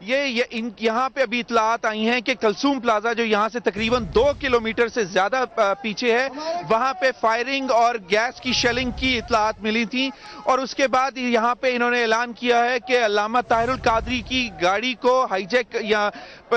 یہاں پہ ابھی اطلاعات آئی ہیں کہ کلثوم پلازا جو یہاں سے تقریباً 2 کلومیٹر سے زیادہ پیچھے ہے، وہاں پہ فائرنگ اور گیس کی شیلنگ کی اطلاعات ملی تھی، اور اس کے بعد یہاں پہ انہوں نے اعلان کیا ہے کہ علامہ طاہر القادری کی گاڑی کو ہائی جیک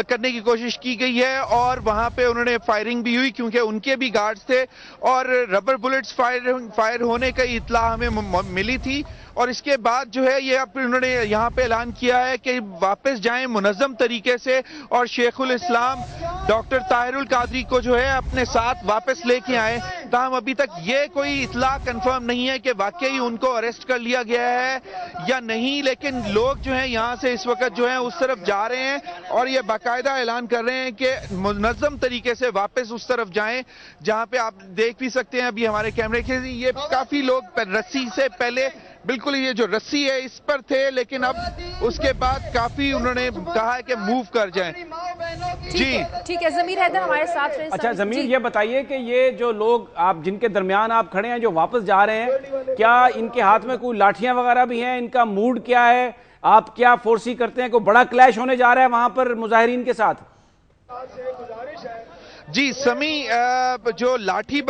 کرنے کی کوشش کی گئی ہے، اور وہاں پہ انہوں نے فائرنگ بھی ہوئی کیونکہ ان کے بھی گارڈز تھے، اور ربر بلٹس فائر ہونے کا اطلاع ہمیں ملی تھی، اور اس کے بعد جو ہے یہ انہوں نے یہاں پہ اعلان کیا ہے کہ واپس جائیں منظم طریقے سے، اور شیخ الاسلام ڈاکٹر طاہر القادری کو جو ہے اپنے ساتھ واپس لے کے آئے۔ تاہم ابھی تک یہ کوئی اطلاع کنفرم نہیں ہے کہ واقعی ان کو اریسٹ کر لیا گیا ہے یا نہیں، لیکن لوگ جو ہیں یہاں سے اس وقت جو ہیں اس طرف جا رہے ہیں، اور یہ باقاعدہ اعلان کر رہے ہیں کہ منظم طریقے سے واپس اس طرف جائیں، جہاں پہ آپ دیکھ بھی سکتے ہیں ابھی ہمارے کیمرے کے یہ کافی لوگ رسی سے پہلے بالکل یہ جو رسی ہے اس پر تھے، لیکن اب اس کے بعد کافی انہوں نے کہا ہے کہ موو کر جائیں۔ جی ٹھیک ہے، ضمیر حیدر ہمارے ساتھ رہیں۔ اچھا ضمیر، یہ بتائیے کہ یہ جو لوگ آپ جن کے درمیان آپ کھڑے ہیں جو واپس جا رہے ہیں، کیا ان کے ہاتھ میں کوئی لاٹھیاں وغیرہ بھی ہیں؟ ان کا موڈ کیا ہے؟ آپ کیا فورسی کرتے ہیں کوئی بڑا کلیش ہونے جا رہا ہے وہاں پر مظاہرین کے ساتھ؟ جی سمی، جو لاٹھی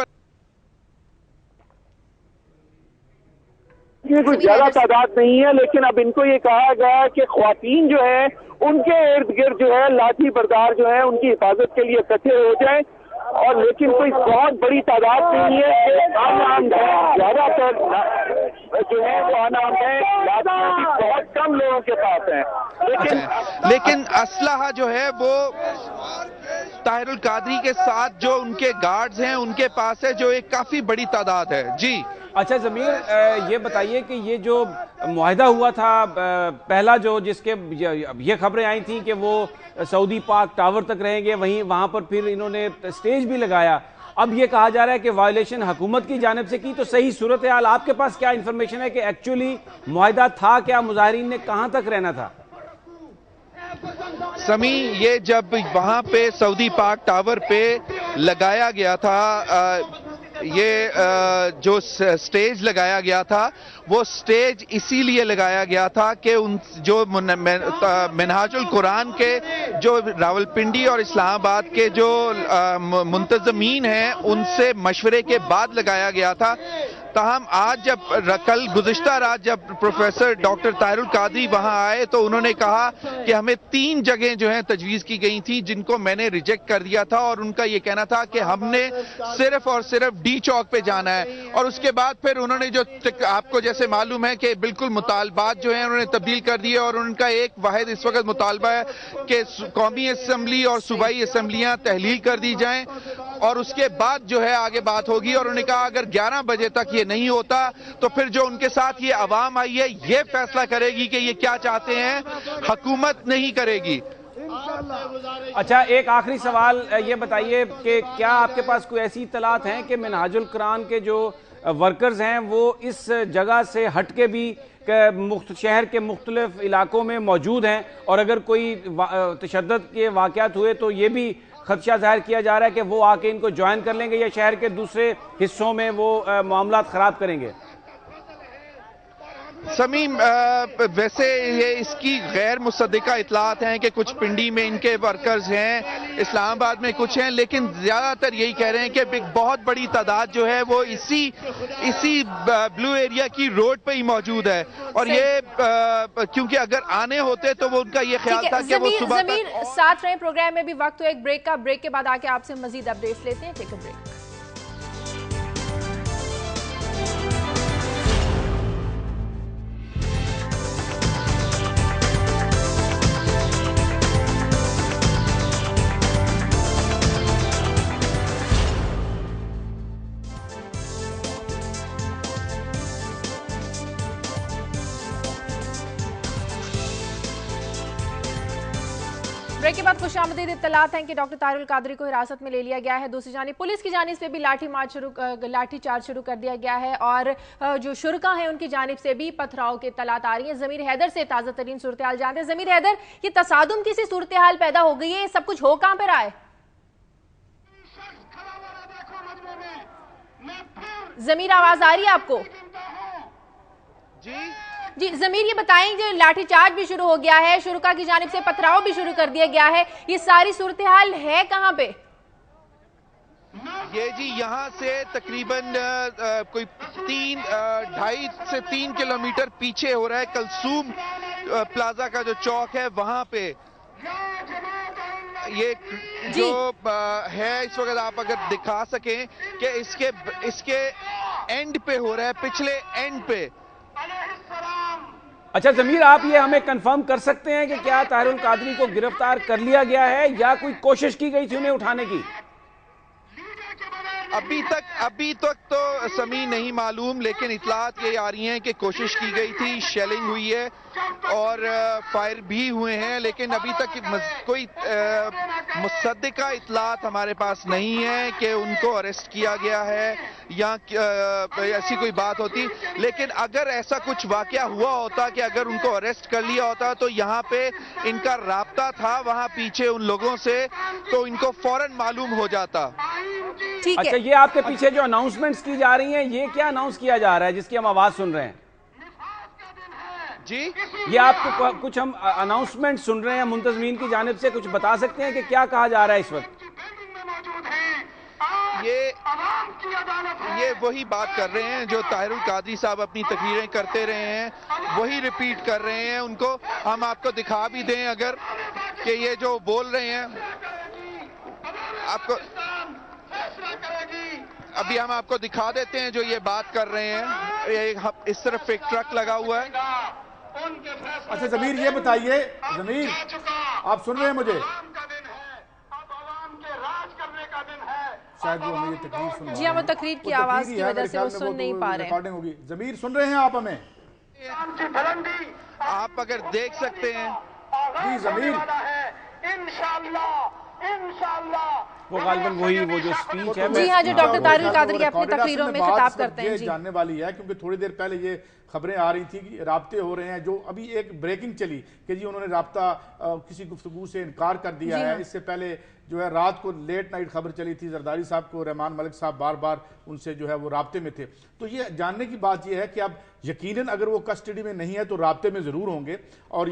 یہ کوئی زیادہ تعداد نہیں ہے، لیکن اب ان کو یہ کہا گیا کہ خواتین جو ہیں ان کے ارد گرد جو ہے لاٹھی بردار جو ہیں ان کی حفاظت کے لیے اکٹھے ہو جائیں، اور لیکن کوئی بہت بڑی تعداد نہیں ہے، زیادہ تر جو ہے وہ انعام ہے، بہت کم لوگوں کے پاس ہیں، لیکن اسلحہ جو ہے وہ طاہر القادری کے ساتھ جو ان کے گارڈز ہیں ان کے پاس ہے، جو ایک کافی بڑی تعداد ہے۔ جی اچھا ضمیر، یہ بتائیے کہ یہ جو معاہدہ ہوا تھا پہلا، جو جس کے یہ خبریں آئی تھیں کہ وہ سعودی پاک ٹاور تک رہیں گے، وہاں پر پھر انہوں نے سٹیج بھی لگایا، اب یہ کہا جا رہا ہے کہ وائلیشن حکومت کی جانب سے کی، تو صحیح صورتحال آپ کے پاس کیا انفارمیشن ہے کہ ایکچولی معاہدہ تھا کیا؟ مظاہرین نے کہاں تک رہنا تھا؟ سمی، یہ جب وہاں پہ سعودی پاک ٹاور پہ لگایا گیا تھا، یہ جو سٹیج لگایا گیا تھا وہ سٹیج اسی لیے لگایا گیا تھا کہ جو منہاج القرآن کے جو راولپنڈی اور اسلام آباد کے جو منتظمین ہیں ان سے مشورے کے بعد لگایا گیا تھا۔ تاہم آج کل گزشتہ رات جب پروفیسر ڈاکٹر طاہر القادری وہاں آئے تو انہوں نے کہا کہ ہمیں 3 جگہیں جو ہیں تجویز کی گئی تھی جن کو میں نے ریجیکٹ کر دیا تھا، اور ان کا یہ کہنا تھا کہ ہم نے صرف اور صرف ڈی چوک پہ جانا ہے، اور اس کے بعد پھر انہوں نے جو آپ کو جیسے معلوم ہے کہ بالکل مطالبات جو ہیں انہوں نے تبدیل کر دیے، اور ان کا ایک واحد اس وقت مطالبہ ہے کہ قومی اسمبلی اور صوبائی اسمبلیاں تحلیل کر دی جائیں، اور اس کے بعد جو ہے آگے بات ہوگی، اور انہوں نے کہا اگر 11 بجے تک یہ نہیں ہوتا تو پھر جو ان کے ساتھ یہ عوام آئی ہے یہ فیصلہ کرے گی کہ یہ کیا چاہتے ہیں، حکومت نہیں کرے گی۔ اچھا، ایک آخری سوال یہ بتائیے کہ کیا آپ کے پاس کوئی ایسی اطلاعات ہیں کہ منہاج القرآن کے جو ورکرز ہیں وہ اس جگہ سے ہٹ کے بھی شہر کے مختلف علاقوں میں موجود ہیں، اور اگر کوئی تشدد کے واقعات ہوئے تو یہ بھی خدشہ ظاہر کیا جا رہا ہے کہ وہ آ کے ان کو جوائن کر لیں گے یا شہر کے دوسرے حصوں میں وہ معاملات خراب کریں گے؟ سمیم، ویسے یہ اس کی غیر مصدقہ اطلاعات ہیں کہ کچھ پنڈی میں ان کے ورکرز ہیں، اسلام آباد میں کچھ ہیں، لیکن زیادہ تر یہی کہہ رہے ہیں کہ بہت بڑی تعداد جو ہے وہ اسی بلو ایریا کی روڈ پہ ہی موجود ہے، اور یہ کیونکہ اگر آنے ہوتے تو وہ ان کا یہ خیال تھا کہ وہ صبح تک ساتھ رہے پروگرام میں بھی وقت ہو ایک بریک کا، بریک کے بعد آ کے آپ سے مزید اپڈیٹس لیتے ہیں۔ ٹیک اے بریک۔ بریک کے بعد خوش آمدید اطلاعات ہیں کہ ڈاکٹر طاہر القادری کو حراست میں لے لیا گیا ہے۔ دوسری جانب پولیس کی جانب سے بھی لاٹھی چارج شروع کر دیا گیا ہے، اور جو شرکاء ہیں ان کی جانب سے بھی پتھراؤ کی اطلاعات آ رہی ہیں۔ ضمیر حیدر سے تازہ ترین صورتحال جانتے ہیں۔ ضمیر حیدر، یہ تصادم کی سی صورتحال پیدا ہو گئی ہے، سب کچھ ہو کہاں پہ رہا ہے؟ ضمیر، آواز آ رہی ہے آپ کو؟ جی جی ضمیر یہ بتائیں جو لاٹھی چارج بھی شروع ہو گیا ہے، شرکا کی جانب سے پتھراؤ بھی شروع کر دیا گیا ہے، یہ ساری صورتحال ہے کہاں پہ؟ یہ جی یہاں سے تقریباً کوئی 2.5 سے 3 کلومیٹر پیچھے ہو رہا ہے کلثوم پلازا کا جو چوک ہے وہاں پہ یہ جو ہے اس وقت آپ اگر دکھا سکیں کہ اس کے اینڈ پہ ہو رہا ہے، پچھلے اینڈ پہ۔ اچھا ضمیر آپ یہ ہمیں کنفرم کر سکتے ہیں کہ کیا طاہر القادری کو گرفتار کر لیا گیا ہے یا کوئی کوشش کی گئی تھی انہیں اٹھانے کی؟ ابھی تک تو سمیع نہیں معلوم، لیکن اطلاعات یہ آ رہی ہیں کہ کوشش کی گئی تھی، شیلنگ ہوئی ہے اور فائر بھی ہوئے ہیں، لیکن ابھی تک کوئی مصدقہ اطلاعات ہمارے پاس نہیں ہے کہ ان کو اریسٹ کیا گیا ہے یا ایسی کوئی بات ہوتی۔ لیکن اگر ایسا کچھ واقعہ ہوا ہوتا کہ اگر ان کو اریسٹ کر لیا ہوتا تو یہاں پہ ان کا رابطہ تھا وہاں پیچھے ان لوگوں سے، تو ان کو فوراً معلوم ہو جاتا۔ اچھا یہ آپ کے پیچھے جو اناؤنسمنٹس کی جا رہی ہیں یہ کیا اناؤنس کیا جا رہا ہے جس کی ہم آواز سن رہے ہیں؟ جی یہ آپ کو کچھ ہم اناؤنسمنٹ سن رہے ہیں منتظمین کی جانب سے، کچھ بتا سکتے ہیں کہ کیا کہا جا رہا ہے اس وقت؟ یہ وہی بات کر رہے ہیں جو طاہر القادری صاحب اپنی تقریریں کرتے رہے ہیں، وہی ریپیٹ کر رہے ہیں۔ ان کو ہم آپ کو دکھا بھی دیں اگر کہ یہ جو بول رہے ہیں، آپ کو ابھی ہم آپ کو دکھا دیتے ہیں جو یہ بات کر رہے ہیں۔ اس طرف ایک ٹرک لگا ہوا ہے۔ اچھا ضمیر یہ بتائیے، ضمیر آپ سن رہے ہیں مجھے؟ شاید وہ ہمیں یہ تقریر سن رہے ہیں۔ جی ہاں وہ تقریر کی آواز کی وجہ سے وہ سن نہیں پا رہے ہیں۔ ضمیر سن رہے ہیں آپ ہمیں؟ آپ اگر دیکھ سکتے ہیں جی ضمیر وہ غالباً وہی وہ جو سپیچ ہے۔ جی ہاں جو ڈاکٹر طاہر القادری اپنی تقریروں میں خطاب کرتے ہیں۔ یہ جاننے والی ہے کیونکہ تھوڑی دیر پہلے یہ خبریں آ رہی تھی کہ رابطے ہو رہے ہیں، جو ابھی ایک بریکنگ چلی کہ جی انہوں نے رابطہ کسی گفتگو سے انکار کر دیا ہے۔ اس سے پہلے جو ہے رات کو لیٹ نائٹ خبر چلی تھی، زرداری صاحب کو رحمان ملک صاحب بار بار ان سے جو ہے وہ رابطے میں تھے۔ تو یہ جاننے کی بات یہ ہے کہ اب یقیناً اگر وہ کسٹڈی میں نہیں ہے تو رابطے میں ضرور ہوں گے، اور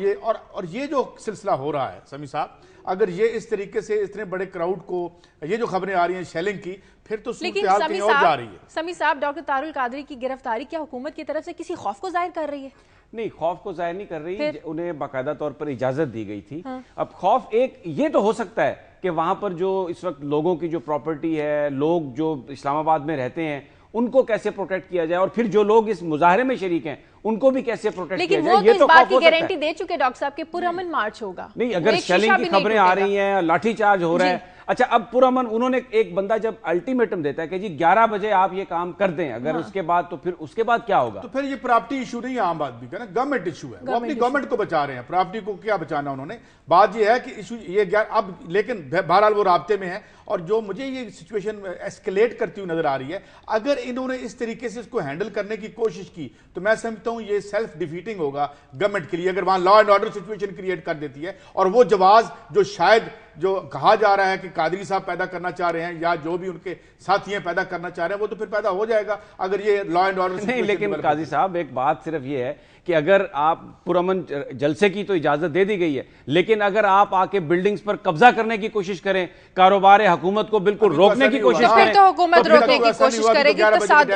یہ جو سلسلہ ہو رہا ہے سمیع صاحب، اگر یہ اس طریقے سے اتنے بڑے کراؤڈ کو یہ جو خبریں آ رہی ہیں شیلنگ کی، پھر تو صورتحال کہیں اور جا رہی ہے۔ سمیع صاحب ڈاکٹر طاہر القادری کی گرفتاری کیا حکومت کی طرف سے کسی خوف کو ظاہر کر رہی ہے؟ نہیں خوف کو ظاہر نہیں کر رہی، انہیں باقاعدہ طور پر اجازت دی گئی تھی۔ اب خوف ایک یہ تو ہو سکتا ہے کہ وہاں پر جو اس وقت لوگوں کی جو پراپرٹی ہے، لوگ جو اسلام آباد میں رہتے ہیں ان کو کیسے پروٹیکٹ کیا جائے، اور پھر جو لوگ اس مظاہرے میں شریک ہیں ان کو بھی کیسے پروٹیکٹ کیا جائے، یہ تو خوف ہو سکتا ہے۔ لیکن وہ تو اس بات کی گارنٹی دے چکے ڈاکٹر صاحب کہ پرامن مارچ ہوگا۔ نہیں اگر شیلنگ کی خبریں آ رہی ہیں، لاٹھی چارج ہو رہا ہے، اچھا اب پرامن انہوں نے ایک بندہ جب الٹیمیٹم دیتا ہے کہ جی 11 بجے آپ یہ کام کر دیں، اگر اس کے بعد تو پھر اس کے بعد کیا ہوگا؟ تو پھر یہ پراپرٹی ایشو نہیں ہے عام آدمی کا نا، گورنمنٹ ایشو ہے، وہ اپنی گورنمنٹ کو بچا رہے ہیں، پراپرٹی کو کیا بچانا انہوں نے۔ بات یہ ہے کہ ایشو یہ اب لیکن بہرحال وہ رابطے میں ہے، اور جو مجھے یہ سچویشن ایسکلیٹ کرتی ہوئی نظر آ رہی ہے، اگر انہوں نے اس طریقے سے اس کو ہینڈل کرنے کی کوشش کی تو میں سمجھتا ہوں یہ سیلف ڈیفیٹنگ ہوگا گورنمنٹ کے لیے، اگر وہاں law and order situation create کر دیتی ہے، اور وہ جواز جو شاید جو کہا جا رہا ہے کہ قادری صاحب پیدا کرنا چاہ رہے ہیں یا جو بھی ان کے ساتھی ہیں پیدا کرنا چاہ رہے ہیں، وہ تو پھر پیدا ہو جائے گا اگر یہ لا اینڈ آرڈر نہیں۔ لیکن قاضی صاحب ایک بات صرف یہ ہے کہ اگر آپ پرامن جلسے کی تو اجازت دے دی گئی ہے، لیکن اگر آپ آ کے بلڈنگز پر قبضہ کرنے کی کوشش کریں، کاروبار حکومت کو بالکل روکنے کی کوشش کریں، تو حکومت روکنے کی کوشش کرے گی تو ساتھ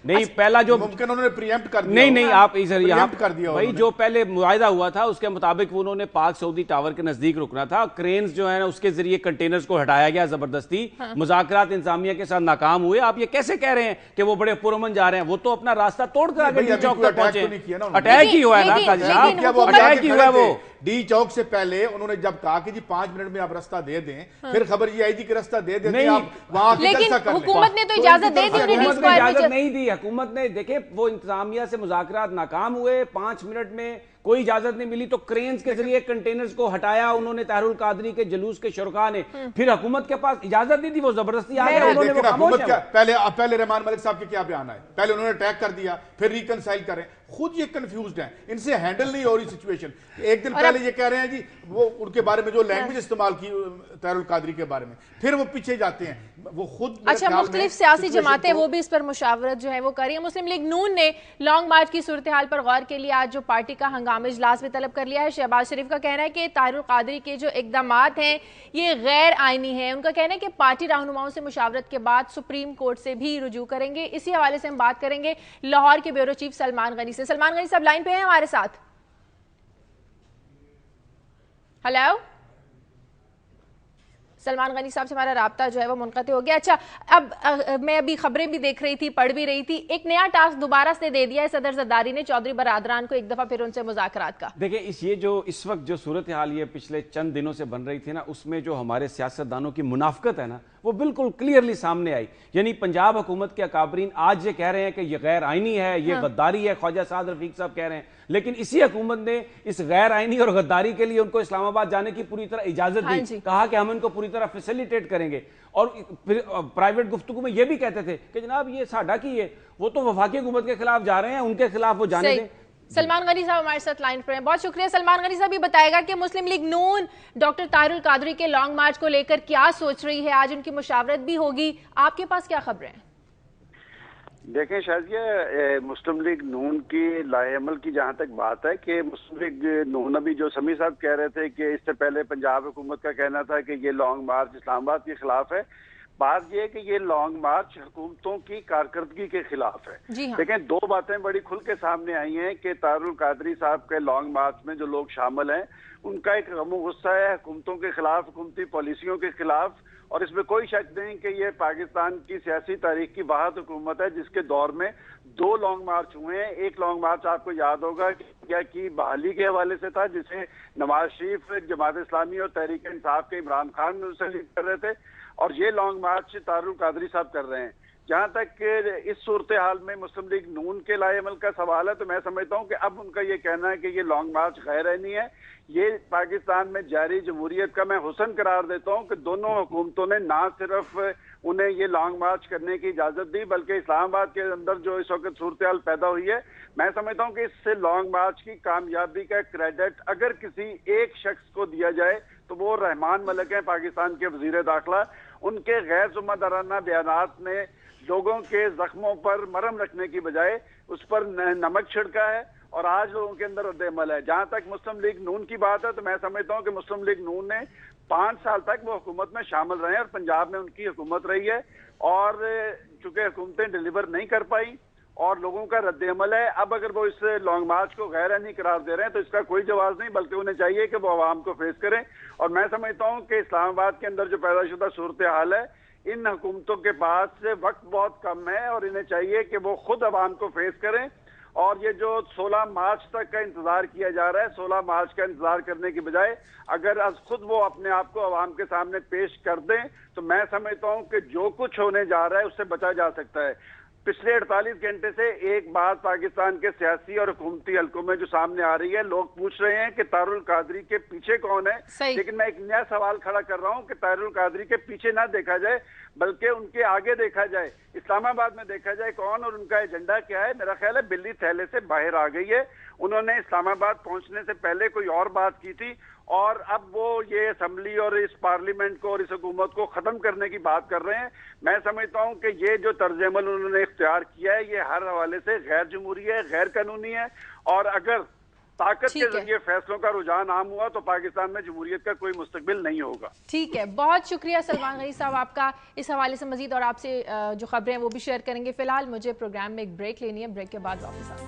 نہیں پہلا جو ممکن انہوں نے پریمپٹ کر دیا، نہیں آپ یہاں بھائی جو پہلے معاہدہ ہوا تھا اس کے مطابق انہوں نے پاک سعودی ٹاور کے نزدیک رکنا تھا، کرینز جو ہے نا اس کے ذریعے کنٹینرز کو ہٹایا گیا زبردستی، مذاکرات انتظامیہ کے ساتھ ناکام ہوئے۔ آپ یہ کیسے کہہ رہے ہیں کہ وہ بڑے پرامن جا رہے ہیں؟ وہ تو اپنا راستہ توڑ کر آگے ڈی چوک تک پہنچے، اٹیک ہی ہوا ہے نا قاضی صاحب، اٹیک ہی ہوا ہے۔ وہ ڈی چوک سے پہلے انہوں نے جب کہا کہ جی 5 منٹ میں آپ راستہ دے دیں، پھر خبر یہ آئی تھی کہ راستہ دے دیں آپ وہاں کی جلسہ کر لیں۔ حکومت نے تو اجازت دے دی، اجازت نہیں دی حکومت نے۔ دیکھیں وہ انتظامیہ سے مذاکرات ناکام ہوئے، 5 منٹ میں کوئی اجازت نہیں ملی تو کرینز کے ذریعے کنٹینرز کو ہٹایا انہوں نے طاہر القادری کے جلوس کے شرکاء نے. پھر حکومت کے پاس اجازت نہیں تھی, وہ زبردستی آ گیا, انہوں نے وہ خاموش ہے. پہلے رحمان ملک صاحب کے کیا بیان آئے, پہلے انہوں نے اٹیک کر دیا, پھر ریکنسائل کریں, خود یہ کنفیوزڈ ہیں, ان سے ہینڈل نہیں ہو رہی سچویشن. ایک دن پہلے یہ کہہ رہے ہیں جی وہ ان کے بارے میں جو لینگویج استعمال کی طاہر القادری کے بارے میں, پھر وہ پیچھے جاتے ہیں, وہ خود. اچھا, مختلف سیاسی جماعتیں وہ بھی اس پر مشاورت جو ہے وہ کر رہی ہیں. مسلم لیگ نون نے لانگ مارچ کی صورتحال پر غور کے لیے آج جو پارٹی کا ہنگامی اجلاس بھی طلب کر لیا ہے. شہباز شریف کا کہنا ہے کہ طاہر القادری کے جو اقدامات ہیں یہ غیر آئینی ہیں. ان کا کہنا ہے کہ پارٹی رہنماؤں سے مشاورت کے بعد سپریم کورٹ سے بھی رجوع کریں گے. اسی حوالے سے ہم بات کریں گے لاہور کے بیورو چیف سلمان غنی سے. سلمان غنی صاحب لائن پہ ہیں ہمارے ساتھ. ہیلو, سلمان غنی صاحب سے ہمارا رابطہ جو ہے وہ منقطع ہو گیا. اچھا, اب میں ابھی خبریں بھی دیکھ رہی تھی, پڑھ بھی رہی تھی, ایک نیا ٹاسک دوبارہ سے دے دیا ہے صدر زرداری نے چودھری برادران کو ایک دفعہ پھر ان سے مذاکرات کا. دیکھیں یہ جو اس وقت جو صورتحال یہ پچھلے چند دنوں سے بن رہی تھی نا, اس میں جو ہمارے سیاستدانوں کی منافقت ہے نا وہ بالکل کلیئرلی سامنے آئی. یعنی پنجاب حکومت کے اکابرین آج یہ کہہ رہے ہیں کہ یہ غیر آئینی ہے, یہ غداری ہے, خواجہ سعد رفیق صاحب کہہ رہے ہیں, لیکن اسی حکومت نے اس غیر آئینی اور غداری کے لیے ان کو اسلام آباد جانے کی پوری طرح اجازت دی, کہا کہ ہم ان کو پوری طرح فیسیلیٹیٹ کریں گے. اور پھر پرائیویٹ گفتگو میں یہ بھی کہتے تھے کہ جناب یہ ساڈا کی ہے, وہ تو وفاقی حکومت کے خلاف جا رہے ہیں, ان کے خلاف وہ جانے دیں. سلمان غنی صاحب ہمارے ساتھ لائن پر ہیں, بہت شکریہ. سلمان غنی صاحب یہ بتائے گا کہ مسلم لیگ نون ڈاکٹر طاہر القادری کے لانگ مارچ کو لے کر کیا سوچ رہی ہے, آج ان کی مشاورت بھی ہوگی, آپ کے پاس کیا خبریں ہیں؟ دیکھیں شازیہ, مسلم لیگ نون کی لاہ عمل کی جہاں تک بات ہے کہ مسلم لیگ نون ابھی جو سمیع صاحب کہہ رہے تھے کہ اس سے پہلے پنجاب حکومت کا کہنا تھا کہ یہ لانگ مارچ اسلام آباد کے خلاف ہے. بات یہ ہے کہ یہ لانگ مارچ حکومتوں کی کارکردگی کے خلاف ہے. دیکھیں دو باتیں بڑی کھل کے سامنے آئی ہیں کہ طاہر القادری صاحب کے لانگ مارچ میں جو لوگ شامل ہیں ان کا ایک غم و غصہ ہے حکومتوں کے خلاف, حکومتی پالیسیوں کے خلاف, اور اس میں کوئی شک نہیں کہ یہ پاکستان کی سیاسی تاریخ کی واحد حکومت ہے جس کے دور میں 2 لانگ مارچ ہوئے ہیں. ایک لانگ مارچ آپ کو یاد ہوگا کہ انڈیا کی بحالی کے حوالے سے تھا جسے نواز شریف, جماعت اسلامی اور تحریک انصاف کے عمران خان منسلک کر رہے تھے, اور یہ لانگ مارچ طاہر القادری صاحب کر رہے ہیں. جہاں تک کہ اس صورتحال میں مسلم لیگ نون کے لاہ عمل کا سوال ہے تو میں سمجھتا ہوں کہ اب ان کا یہ کہنا ہے کہ یہ لانگ مارچ غیر آئینی ہے. یہ پاکستان میں جاری جمہوریت کا میں حسن قرار دیتا ہوں کہ دونوں حکومتوں نے نہ صرف انہیں یہ لانگ مارچ کرنے کی اجازت دی بلکہ اسلام آباد کے اندر جو اس وقت صورتحال پیدا ہوئی ہے, میں سمجھتا ہوں کہ اس سے لانگ مارچ کی کامیابی کا کریڈٹ اگر کسی ایک شخص کو دیا جائے تو وہ رحمان ملک ہیں, پاکستان کے وزیر داخلہ. ان کے غیر ذمہ دارانہ بیانات نے لوگوں کے زخموں پر مرہم رکھنے کی بجائے اس پر نمک چھڑکا ہے اور آج لوگوں کے اندر رد عمل ہے. جہاں تک مسلم لیگ نون کی بات ہے تو میں سمجھتا ہوں کہ مسلم لیگ نون نے 5 سال تک وہ حکومت میں شامل رہے اور پنجاب میں ان کی حکومت رہی ہے, اور چونکہ حکومتیں ڈیلیور نہیں کر پائی اور لوگوں کا رد عمل ہے, اب اگر وہ اس لانگ مارچ کو غیر آئینی قرار دے رہے ہیں تو اس کا کوئی جواز نہیں, بلکہ انہیں چاہیے کہ وہ عوام کو فیس کریں. اور میں سمجھتا ہوں کہ اسلام آباد کے اندر جو پیدا شدہ صورتحال ہے, ان حکومتوں کے پاس وقت بہت کم ہے اور انہیں چاہیے کہ وہ خود عوام کو فیس کریں. اور یہ جو 16 مارچ تک کا انتظار کیا جا رہا ہے, 16 مارچ کا انتظار کرنے کی بجائے اگر از خود وہ اپنے آپ کو عوام کے سامنے پیش کر دیں تو میں سمجھتا ہوں کہ جو کچھ ہونے جا رہا ہے اس سے بچا جا سکتا ہے. پچھلے 48 گھنٹے سے ایک بات پاکستان کے سیاسی اور حکومتی حلقوں میں جو سامنے آ رہی ہے, لوگ پوچھ رہے ہیں کہ طاہر القادری کے پیچھے کون ہے, لیکن میں ایک نیا سوال کھڑا کر رہا ہوں کہ طاہر القادری کے پیچھے نہ دیکھا جائے بلکہ ان کے آگے دیکھا جائے, اسلام آباد میں دیکھا جائے کون اور ان کا ایجنڈا کیا ہے. میرا خیال ہے بلی تھیلے سے باہر آ گئی ہے. انہوں نے اسلام آباد پہنچنے سے پہلے کوئی اور بات کی تھی اور اب وہ یہ اسمبلی اور اس پارلیمنٹ کو اور اس حکومت کو ختم کرنے کی بات کر رہے ہیں. میں سمجھتا ہوں کہ یہ جو طرز عمل انہوں نے اختیار کیا ہے یہ ہر حوالے سے غیر جمہوری ہے, غیر قانونی ہے, اور اگر طاقت کے ذریعے فیصلوں کا رجحان عام ہوا تو پاکستان میں جمہوریت کا کوئی مستقبل نہیں ہوگا. ٹھیک ہے, بہت شکریہ سلمان غنی صاحب آپ کا اس حوالے سے. مزید اور آپ سے جو خبریں ہیں وہ بھی شیئر کریں گے. فی الحال مجھے پروگرام میں ایک بریک لینی ہے, بریک کے بعد واپس آؤں.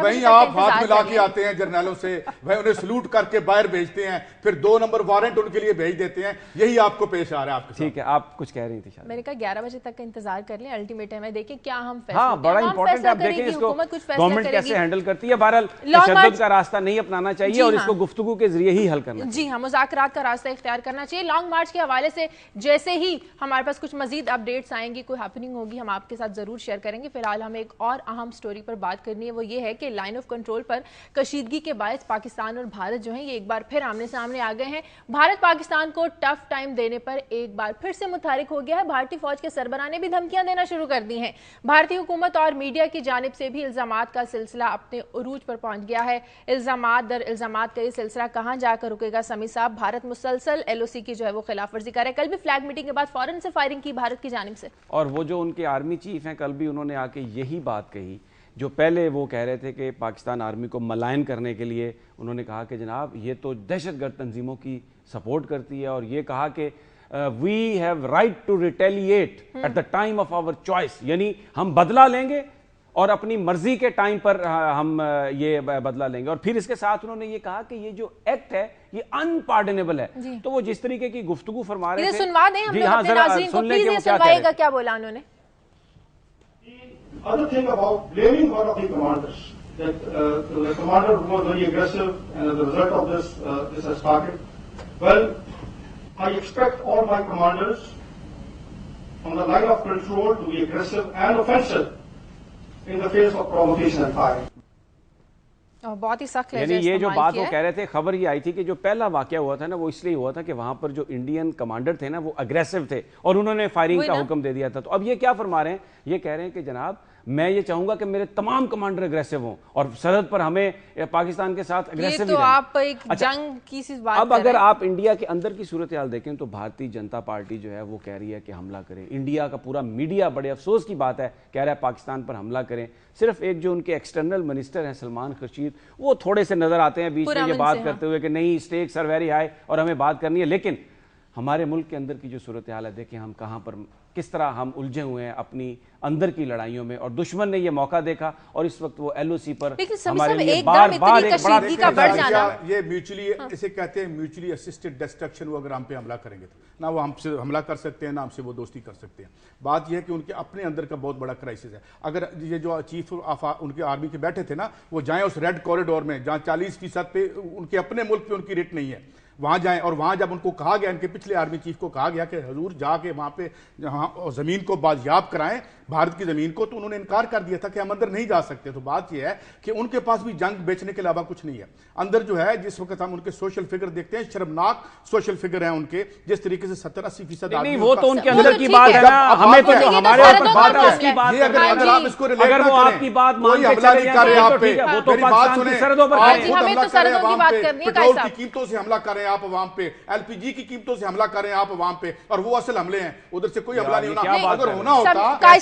وہیں آپ ہاتھ ملا کے آتے ہیں جرنیلوں سے, وہیں انہیں سلوٹ کر کے باہر بھیجتے ہیں, پھر 2 نمبر وارنٹ ان کے لیے بھیج دیتے ہیں. یہی آپ کو پیش آ رہا ہے آپ کے ساتھ. ٹھیک ہے, آپ کچھ کہہ رہی تھی شاید. میں نے کہا 11 بجے تک کا انتظار کر لیں, الٹیمیٹم ہے, دیکھیں کیا ہم فیصلہ. ہاں بڑا امپورٹنٹ ہے, آپ دیکھیں اس کو گورنمنٹ کیسے ہینڈل کرتی ہے. بہرحال تشدد کا راستہ نہیں اپنانا چاہیے اور اس کو گفتگو کے ذریعے ہی حل کرنا چاہیے. جی ہاں, مذاکرات کا راستہ اختیار کرنا چاہیے. لانگ مارچ کے حوالے سے جیسے ہی ہمارے پاس کچھ مزید اپڈیٹس آئیں گی, کوئی ہیپننگ ہوگی, ہم آپ کے ساتھ ضرور شیئر کریں گے. فی الحال ہمیں ایک اور اہم سٹوری پر بات کرنی ہے, وہ یہ ہے کہ لائن آف کنٹرول پر کشیدگی کے باعث پاکستان اور بھارت جو ہیں یہ ایک بار پھر آمنے سامنے آ گئے ہیں. بھارت پاکستان کو ٹف ٹائم دینے پر ایک بار پھر سے متحرک ہو گیا ہے. بھارتی فوج کے سربراہ نے بھی دھمکیاں دینا شروع کر دی ہیں. بھارتی حکومت اور میڈیا کی جانب سے بھی الزامات کا سلسلہ اپنے عروج پر پہنچ گیا ہے. الزامات در الزامات کا یہ سلسلہ کہاں جا کر رکے گا سمی صاحب؟ بھارت مسلسل LOC کی جو ہے وہ خلاف ورزی کر رہا ہے. کل بھی فلیگ میٹنگ کے بعد فوراً سے فائرنگ کی بھارت کی جانب سے, اور وہ جو ان کے آرمی چیف ہیں کل بھی انہوں نے آ کے یہی بات کہی جو پہلے وہ کہہ رہے تھے کہ پاکستان آرمی کو ملائن کرنے کے لیے. انہوں نے کہا کہ جناب یہ تو دہشت گرد تنظیموں کی سپورٹ کرتی ہے, اور یہ کہا کہ we have right to retaliate at the time of our choice, یعنی ہم بدلہ لیں گے اور اپنی مرضی کے ٹائم پر ہم یہ بدلہ لیں گے. اور پھر اس کے ساتھ انہوں نے یہ کہا کہ یہ جو ایکٹ ہے یہ انپارڈنیبل ہے. تو وہ جس طریقے کی گفتگو فرما رہے تھے, سنوا دیں ہم لوگ اپنے ناظرین کو, پلیز یہ سنوائے گا کیا بولا انہوں نے. Other thing about blaming one of the commanders, that the commander who was very aggressive, and as a result of this, this has started. Well, I expect all my commanders on the line of control to be aggressive and offensive in the face of provocation and fire. بہت ہی سخت یعنی یہ جو بات وہ کہہ رہے تھے, خبر یہ آئی تھی کہ جو پہلا واقعہ ہوا تھا نا وہ اس لیے ہوا تھا کہ وہاں پر جو انڈین کمانڈر تھے نا وہ اگریسو تھے اور انہوں نے فائرنگ کا حکم دے دیا تھا. تو اب یہ کیا فرما رہے ہیں, یہ کہہ رہے ہیں کہ جناب میں یہ چاہوں گا کہ میرے تمام کمانڈر اگریسو ہوں اور سرحد پر ہمیں پاکستان کے ساتھ اگریسو ہی رہیں. آپ ایک جنگ کی سی بات. اب اگر آپ انڈیا کے اندر کی صورتحال دیکھیں تو بھارتی جنتا پارٹی جو ہے وہ کہہ رہی ہے کہ حملہ کریں. انڈیا کا پورا میڈیا بڑے افسوس کی بات ہے کہہ رہا ہے پاکستان پر حملہ کریں. صرف ایک جو ان کے ایکسٹرنل منسٹر ہیں سلمان خورشید, وہ تھوڑے سے نظر آتے ہیں بیچ میں یہ بات کرتے ہوئے کہ نہیں اسٹیکس آر ویری ہائی اور ہمیں بات کرنی ہے. لیکن ہمارے ملک کے اندر کی جو صورتحال ہے دیکھیں ہم کہاں پر کس طرح ہم الجھے ہوئے ہیں اپنی اندر کی لڑائیوں میں, اور دشمن نے یہ موقع دیکھا اور اس وقت وہ LOC پر ہمارے لیے بار بار ایک بڑا یہ میوچلی اسے کہتے ہیں میوچلی اسسٹڈ ڈسٹرکشن. وہ اگر ہم پہ حملہ کریں گے تو نہ وہ ہم سے حملہ کر سکتے ہیں نہ ہم سے وہ دوستی کر سکتے ہیں. بات یہ ہے کہ ان کے اپنے اندر کا بہت بڑا کرائسس ہے. اگر یہ جو چیف ان کے آرمی کے بیٹھے تھے نا وہ جائیں اس ریڈ کوریڈور میں جہاں 40% پہ ان کے اپنے ملک پہ ان کی ریٹ نہیں ہے, وہاں جائیں. اور وہاں جب ان کو کہا گیا, ان کے پچھلے آرمی چیف کو کہا گیا کہ حضور جا کے وہاں پہ زمین کو بازیاب کرائیں, بھارت کی زمین کو, تو انہوں نے انکار کر دیا تھا کہ ہم اندر نہیں جا سکتے. تو بات یہ ہے کہ ان کے پاس بھی جنگ بیچنے کے علاوہ کچھ نہیں ہے اندر جو ہے. جس وقت ہم ان کے سوشل فگر دیکھتے ہیں, شرمناک سوشل فگر ہیں ان کے, جس طریقے سے 70-80% نہیں وہ تو ان کے اندر کی بات ہے نا, ہمیں تو جو ہمارے اوپر بات ہے اس کی بات ہے. اگر آپ اس کو ریلیٹ اگر وہ آپ کی بات مان کے چلے جائیں آپ پہ, وہ تو پاکستان کی سرحدوں پر کریں, ہمیں تو سرحدوں کی بات کرنی ہے. پیٹرول کی قیمتوں سے حملہ کریں آپ عوام پہ, LPG کی قیمتوں سے حملہ کریں آپ عوام پہ, اور وہ اصل حملے ہیں. ادھر سے کوئی حملہ نہیں ہونا. اگر ہونا ہوتا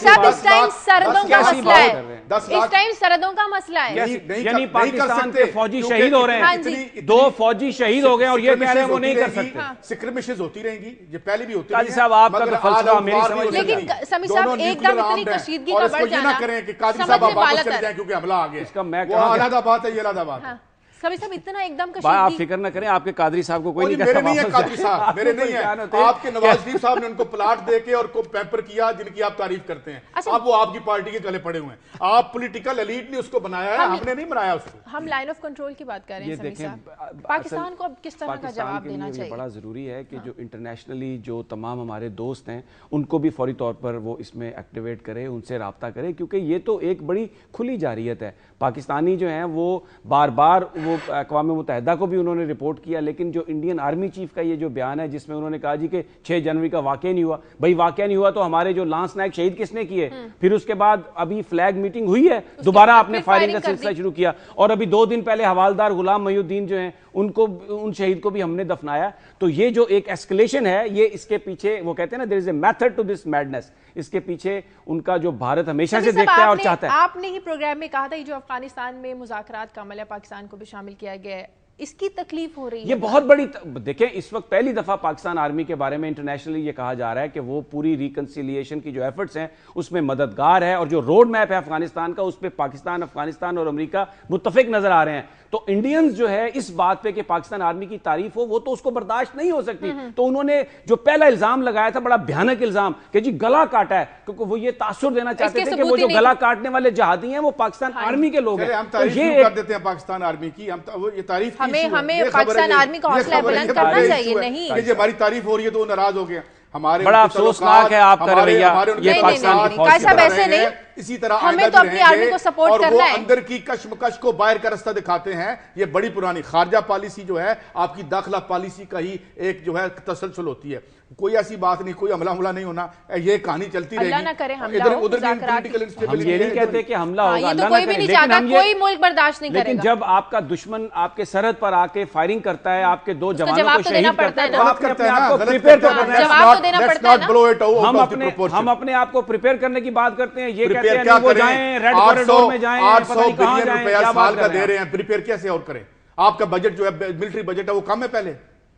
سرحدوں کا مسئلہ ہے, اس ٹائم سرحدوں کا مسئلہ ہے. یعنی پاکستان کے فوجی شہید ہو رہے ہیں, 2 فوجی شہید ہو گئے اور یہ کہہ رہے ہیں وہ نہیں کر سکتے. سکرمشز ہوتی رہیں گی, یہ پہلے بھی ہوتی قاضی صاحب آپ کا تو فلسفہ میری سمجھ میں, لیکن سمی صاحب ایک دم اتنی کشیدگی کا بڑھ جانا کریں کہ قاضی صاحب آپ واپس چلے جائیں کیونکہ حملہ آ گیا. اس کا میں وہ علیحدہ بات ہے, یہ علیحدہ بات ہے. سبھی سب اتنا ایک دم کشیدگی, آپ فکر نہ کریں, آپ کے قادری صاحب کو کوئی نہیں کہتا. میرے نہیں ہے قادری صاحب, میرے نہیں ہے. آپ کے نواز شریف صاحب نے ان کو پلاٹ دے کے اور کو پیپر کیا جن کی آپ تعریف کرتے ہیں. اب وہ آپ کی پارٹی کے گلے پڑے ہوئے ہیں. آپ پولیٹیکل ایلیٹ نے اس کو بنایا ہے, ہم نے نہیں بنایا اس کو. ہم لائن آف کنٹرول کی بات کر رہے ہیں سمی صاحب. پاکستان کو اب کس طرح کا جواب دینا چاہیے؟ بڑا ضروری ہے کہ جو انٹرنیشنلی جو تمام ہمارے دوست ہیں ان کو بھی فوری طور پر وہ اس میں ایکٹیویٹ کرے, ان سے رابطہ کرے, کیونکہ یہ تو ایک بڑی کھلی جارحیت ہے. پاکستانی جو ہیں وہ بار بار وہ اقوام متحدہ کو بھی انہوں نے رپورٹ کیا, لیکن جو انڈین آرمی چیف کا یہ جو بیان ہے جس میں انہوں نے کہا جی کہ 6 جنوری کا واقعہ نہیں ہوا, بھئی واقعہ نہیں ہوا تو ہمارے جو لانس نائک شہید کس نے کیے؟ پھر اس کے بعد ابھی فلیگ میٹنگ ہوئی ہے, دوبارہ آپ نے فائرنگ کا سلسلہ شروع کیا, اور ابھی 2 دن پہلے حوالدار غلام محی الدین جو ہیں ان شہید کو بھی ہم نے دفنایا. تو یہ جو ایک ایسکلیشن ہے, یہ اس کے پیچھے وہ کہتے ہیں نا there is a method to this madness, اس کے پیچھے ان کا جو بھارت ہمیشہ سے دیکھتا ہے اور چاہتا ہے. آپ نے ہی پروگرام میں کہا تھا جو افغانستان میں مذاکرات کا عمل ہے پاکستان کو بھی شامل کیا گیا ہے, اس کی تکلیف ہو رہی ہے. یہ بہت بڑی دیکھیں اس وقت پہلی دفعہ پاکستان آرمی کے بارے میں انٹرنیشنلی یہ کہا جا رہا ہے کہ وہ پوری ریکنسیلیشن کی جو ایفرٹس ہیں اس میں مددگار ہے, اور جو روڈ میپ ہے افغانستان کا اس پہ پاکستان, افغانستان اور امریکہ متفق نظر آ رہے ہیں. تو انڈینز جو ہے اس بات پہ کہ پاکستان آرمی کی تعریف ہو وہ تو اس کو برداشت نہیں ہو سکتی. تو انہوں نے جو پہلا الزام لگایا تھا بڑا بھیانک الزام کہ جی گلا کاٹا ہے, کیونکہ وہ یہ تاثر دینا چاہتے تھے کہ وہ جو گلا کاٹنے والے جہادی ہیں وہ پاکستان آرمی کے لوگ ہیں. ہم تعریف شروع کر دیتے ہیں پاکستان آرمی کی, یہ تعریف ہمیں پاکستان آرمی کا حوصلہ بلند کرنا چاہیے. نہیں کہ ہماری تعریف ہو رہی ہے تو وہ ناراض ہو گیا. بڑا افسوسناک ہے آپ کا رویہ. یہ پاکستان کی فوج ایسے نہیں, اسی طرح ہمیں تو اپنی آرمی کو سپورٹ کرنا ہے, اور وہ اندر کی کشمکش کو باہر کا رستہ دکھاتے ہیں. یہ بڑی پرانی خارجہ پالیسی جو ہے آپ کی داخلہ پالیسی کا ہی ایک جو ہے تسلسل ہوتی ہے. کوئی ایسی بات نہیں, کوئی حملہ نہیں ہونا, یہ کہانی چلتی رہے گی. اللہ نہ کرے حملہ ہو, مذاکرات. ہم یہ نہیں کہتے کہ حملہ ہوگا, اللہ نہ کرے, لیکن کوئی ملک برداشت نہیں کرے گا. لیکن جب آپ کا دشمن آپ کے سرحد پر آ کے فائرنگ کرتا ہے, آپ کے 2 جوانوں کو شہید کرتا ہے, تو آپ اپنے آپ کو پریپیئر کرنا ہے. جواب تو دینا پڑتا ہے نا. ہم اپنے آپ کو پریپیئر کرنے کی بات کرتے ہیں, یہ کہتے ہیں نہیں وہ جائیں ریڈ کوریڈور میں جائیں, پتہ نہیں کہاں جائیں, کیا بات کر رہے ہیں. پریپیئر کیسے اور کریں؟ آپ کا بجٹ جو ہے ملٹری بجٹ ہے وہ کم ہے. پہلے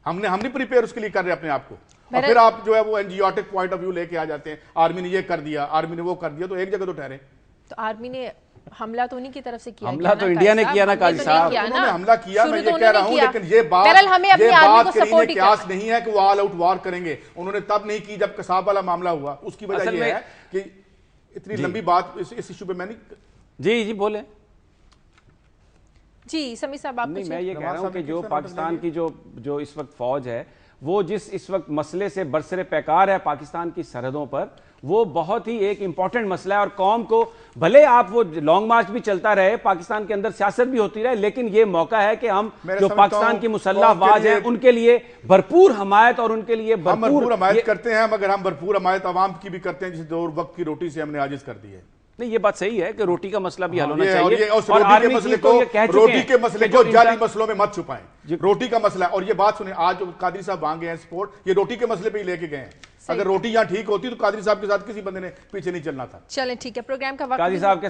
ہم نہیں پریپیئر اس کے لیے کر رہے اپنے آپ کو, اور پھر آپ جو ہے وہ انجیوٹک پوائنٹ آف ویو لے کے آ جاتے ہیں. آرمی نے یہ کر دیا, آرمی نے وہ کر دیا, تو ایک جگہ تو ٹھہرے. تو آرمی نے حملہ تو انہی کی طرف سے کیا, حملہ تو انڈیا نے کیا نا قاضی صاحب. انہوں نے حملہ کیا, میں یہ کہہ رہا ہوں, لیکن یہ بات کریم قیاس نہیں ہے کہ وہ آل آؤٹ وار کریں گے. انہوں نے تب نہیں کی جب قصاب والا معاملہ ہوا. اس کی وجہ یہ ہے کہ اتنی لمبی بات اس ایشو پہ میں نہیں. جی بولیں. جی سمیع صاحب آپ. نہیں, میں یہ کہہ رہا ہوں کہ جو پاکستان کی جو اس وقت فوج ہے وہ جس اس وقت مسئلے سے برسر پیکار ہے پاکستان کی سرحدوں پر, وہ بہت ہی ایک امپورٹنٹ مسئلہ ہے. اور قوم کو بھلے آپ وہ لانگ مارچ بھی چلتا رہے, پاکستان کے اندر سیاست بھی ہوتی رہے, لیکن یہ موقع ہے کہ ہم جو پاکستان کی مسلح افواج ہیں ان کے لیے بھرپور حمایت, اور ان کے لیے بھرپور حمایت کرتے ہیں, مگر ہم بھرپور حمایت عوام کی بھی کرتے ہیں جسے 2 وقت کی روٹی سے ہم نے عاجز کر دی ہے. نہیں, یہ بات صحیح ہے کہ روٹی کا مسئلہ بھی حل ہونا چاہیے, اور روٹی کے مسئلے کو جعلی مسئلوں میں مت چھپائیں. روٹی کا مسئلہ, اور یہ بات سنیں, آج قادری صاحب وہاں گئے ہیں سپورٹ, یہ روٹی کے مسئلے پہ ہی لے کے گئے ہیں. اگر روٹی یہاں ٹھیک ہوتی تو قادری صاحب کے ساتھ کسی بندے نے پیچھے نہیں چلنا تھا. چلیں ٹھیک ہے, پروگرام کا وقت. قادری صاحب کے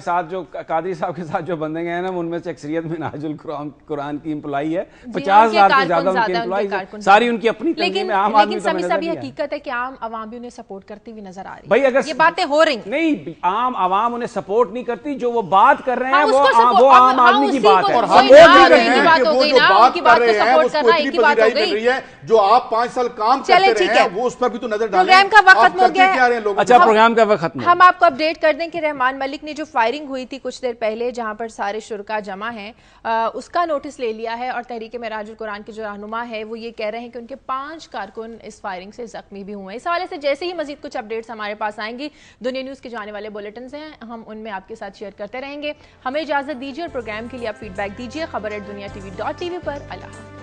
ساتھ جو بندے گئے ہیں نا, ان میں سے اکثریت منہاج القرآن کی امپلائی ہے. 50,000 سے زیادہ ان کی امپلائی ہے, ساری ان کی اپنی تنظیم میں. عام آدمی لیکن سمیع صاحب یہ حقیقت ہے کہ عام عوام بھی انہیں سپورٹ کرتی ہوئی نظر آ رہی ہے. بھائی اگر یہ باتیں ہو رہی نہیں, عام عوام انہیں سپورٹ نہیں کرتی, جو وہ بات کر رہے ہیں وہ عام آدمی کی بات ہے. اور ہم جو آپ 5 سال کام کرتے رہے ہیں وہ اس پر بھی تو نظر ڈالیں. اچھا, پروگرام کا وقت ختم. ہم آپ کو اپڈیٹ کر دیں کہ رحمان ملک نے جو فائرنگ ہوئی تھی کچھ دیر پہلے جہاں پر سارے شرکاء جمع ہیں, اس کا نوٹس لے لیا ہے, اور تحریک معراج القرآن کے جو رہنما ہے وہ یہ کہہ رہے ہیں کہ ان کے 5 کارکن اس فائرنگ سے زخمی بھی ہوئے ہیں. اس حوالے سے جیسے ہی مزید کچھ اپڈیٹس ہمارے پاس آئیں گی, دنیا نیوز کے جو آنے والے بلیٹنز ہیں ہم ان میں آپ کے ساتھ شیئر کرتے رہیں گے. ہمیں اجازت دیجیے, اور پروگرام کے لیے آپ فیڈ بیک دیجیے خبر@duniatv.tv پر. اللہ